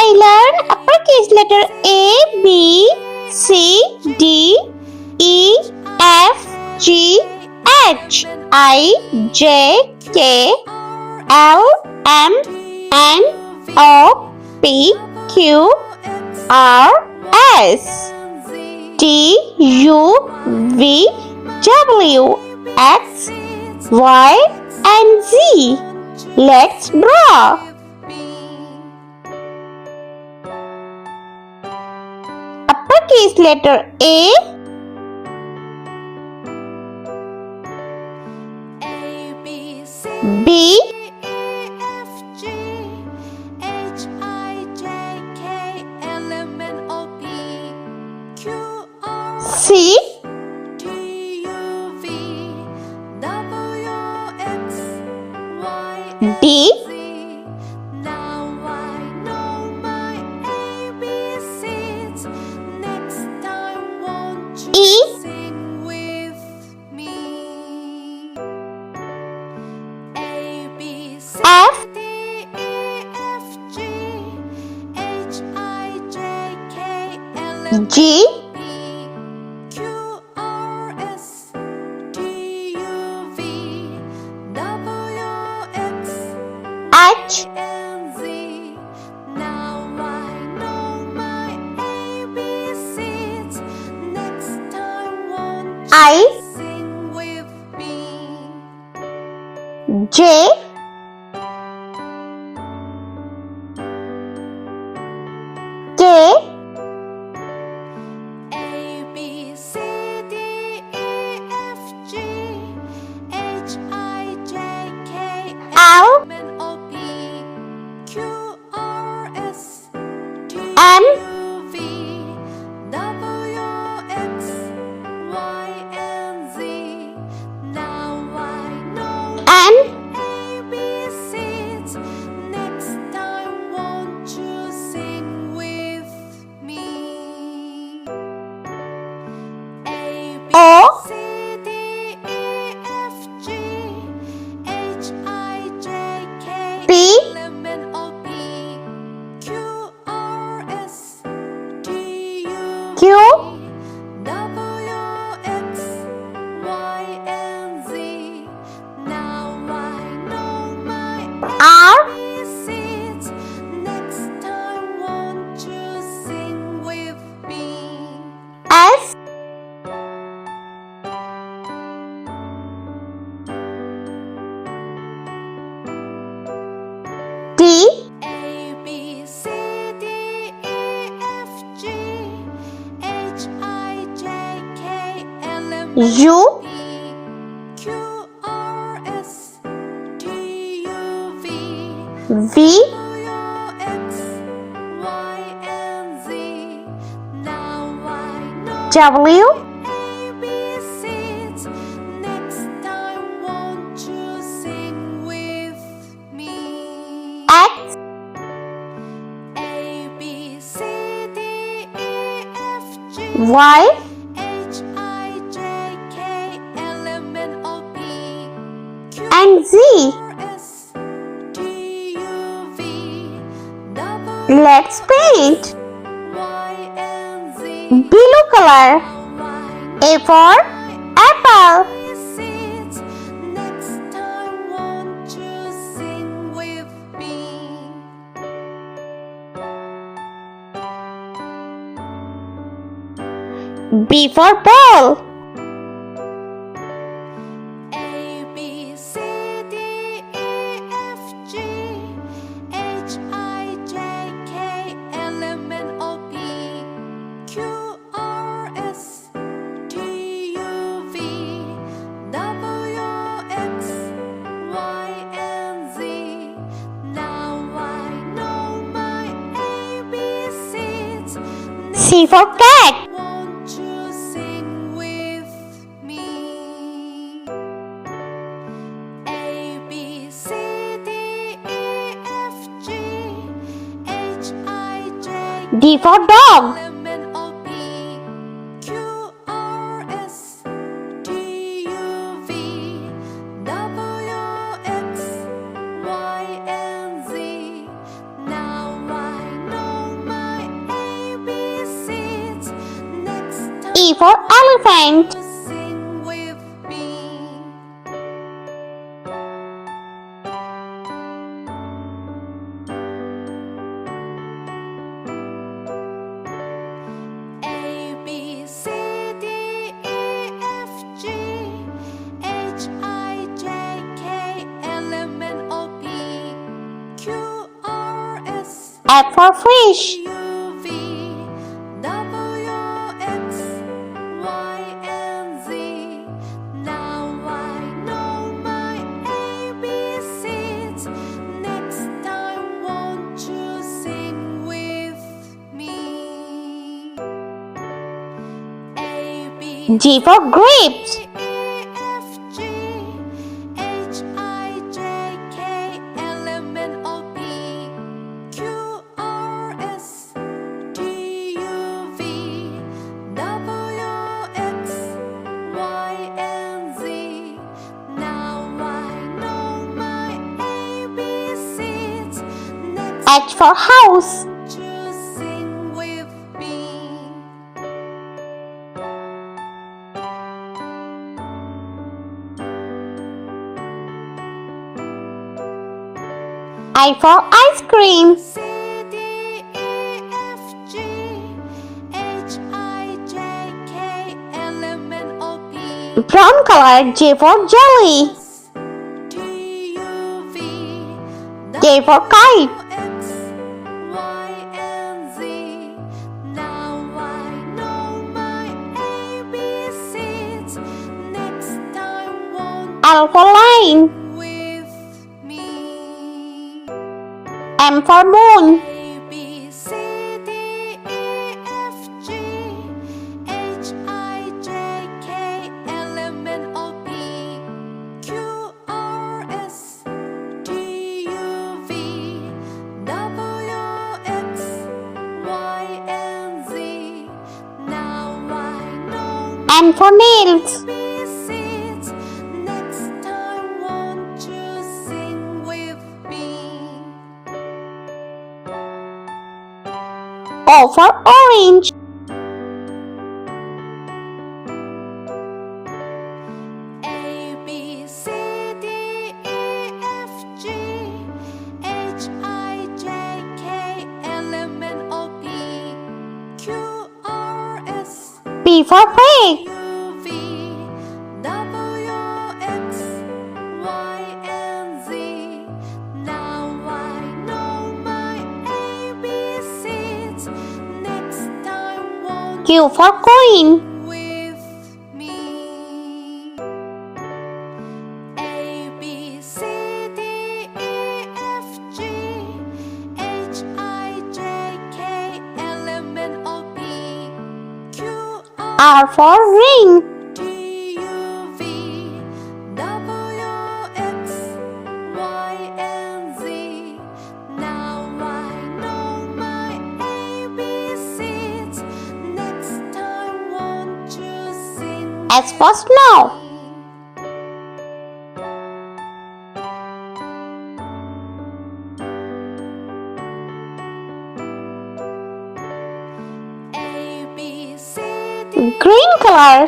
I learn uppercase letter A, B, C, D, E, F, G, H, I, J, K, L, M, N, O, P, Q, R, S, T, U, V, W, X, Y, and Z. Let's draw. Uppercase letter A, B, C, D, E, F, G, H, I, J, K, L, M, N, O, P, Q, R, S, T, U, V, W, X, Y, and Z. Let's paint. Blue color. A for apple. B for ball. C for cat. D for dog. E for elephant. Sing with me. A B C D E F G H I J K L M N O P Q R S F for fish. U V W X Y and Z. Now I know my ABCs. Next time, won't you sing with me? A B G for grapes. E F G H I J K L M N O P Q R S T U V W X Y and Z. Now I know my ABCs. Next H for house. won't you sing with me? I for ice cream. C D E F G H I J K L M N O P Brown color. J for jelly. T U V K for kite. X Y and Z. Now I know my ABCs. Next time, won't L for lion. you with me? M for moon. A B C D E F G H I J K L M N O P Q R S T U V W X Y and Z. Now I know N for nails. ABCs. Next time, won't you sing with me? O for orange. A B C D E F G H I J K L M N O P Q R S P for pig. U V W X Y and Z. Now I know my ABCs. Next time, won't Q for coin. with me? A B C D E F G H I J K L M N O P Q R for ring. T U V W X Y and Z. Now I know my ABCs. Next time, won't you sing S for snow. A B C D Green color.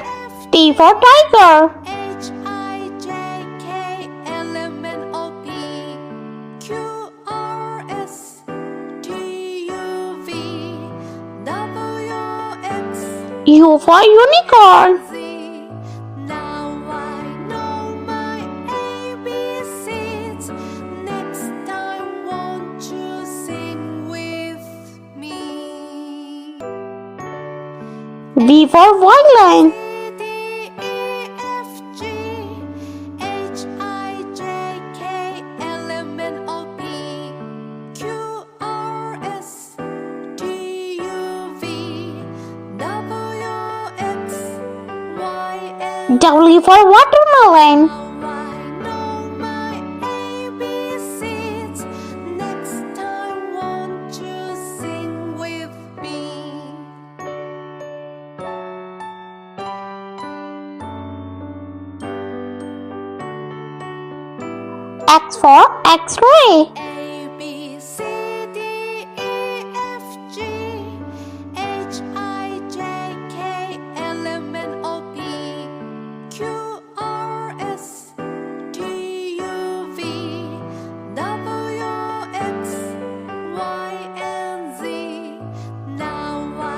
T for tiger. H I J K L M N O P Q R S T U V W X U for unicorn. Z. Now I know my ABCs. Next time, won't you sing with me? V for violin. D E F G H I J K L M N O P Q R S T U V W X Y and W for watermelon. Now I know my ABCs. Next time, won't you sing with me? X for X-ray. A B C D E F G H I J K L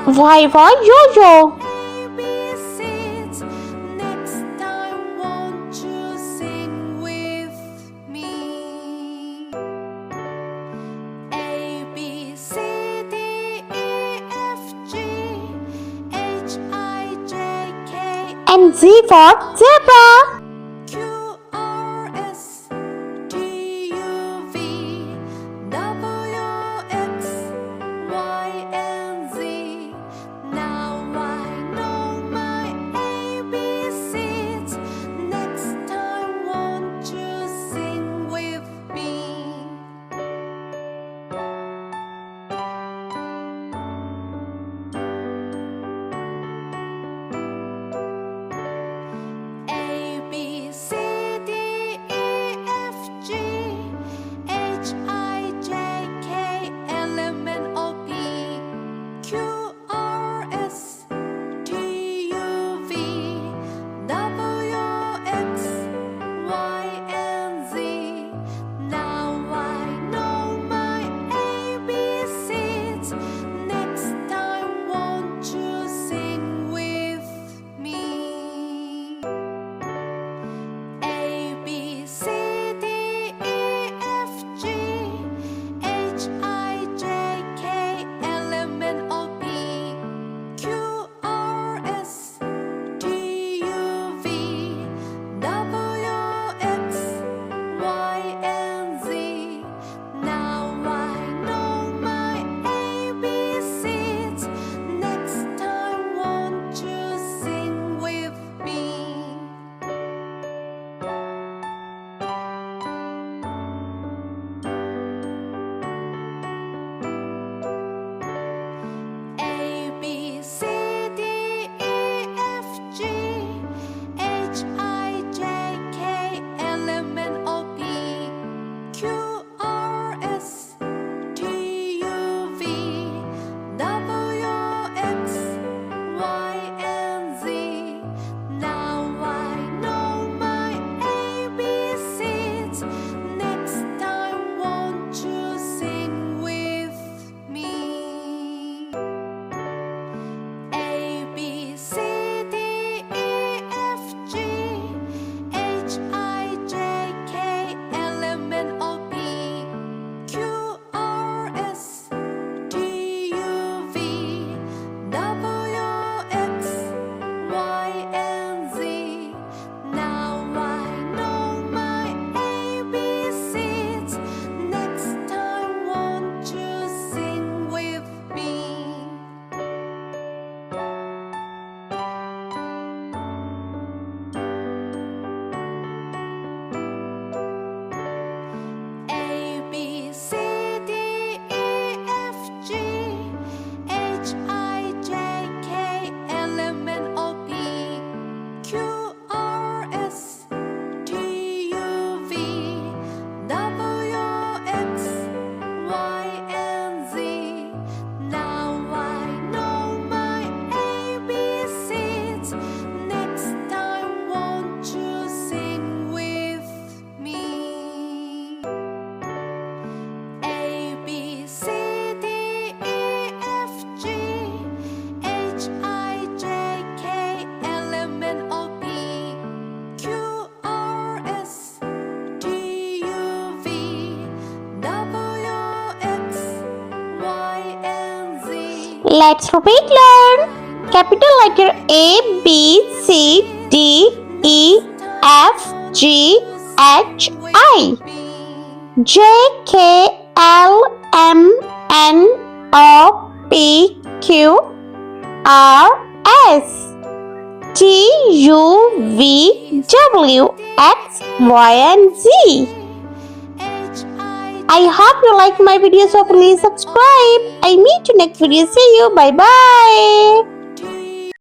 Y for yo-yo. A, B, C. Next time, won't you sing with me? A, B, C, D, E, F, G, H, I, J, K, And Z for zebra. Q, R, S, T, U, V, W, X, Y, and Z. Now I know my ABCs. Next time, won't you sing with me? A, B, C, D, E, F, G, H, I, J, K, L, M, N, O, P, Q, R, S, T, U, V, W, X, Y, and Z. Now I know my ABCs. Next time, won't you sing with me? A, B, C, D, E, F, G, H, I, J, K, L, M, N, O, P, Q, R, S, T, U, V, W, X, Y, and Z. Now I know my ABCs. Next time, won't you sing with me? A, B, C, D, E, F, G, H, I, J, K, L, M, N, O, P, Q, R, S, T, U, V, W, X, Y, and Z. Now I know my ABCs. Next time, won't you sing with me? A, B, C, D, E, F, G, H, I, J, K, L, M, N, O, P, Q, R, S, T, U, V, W, X, Y, and Z. Now I know my ABCs. Next time, won't you sing with me? A, B, C, D, E, F, G, H, I, J, K, L, M, N, O, P, Q, R, S, T, U, V, W, X, Y, and Z. Now I know my ABCs. Next time, won't you sing with me? A, B, C, D, E, F, G, H, I, J, K, L, M, N, O, P, Q, R, S, T, U, V, W, X, Y, and Z. Let's repeat learn. Capital letter A, B, C, D, E, F, G, H, I, J, K, L, M, N, O, P, Q, R, S, T, U, V, W, X, Y, and Z. I hope you like my video, so please subscribe. I meet you next video. See you. Bye bye.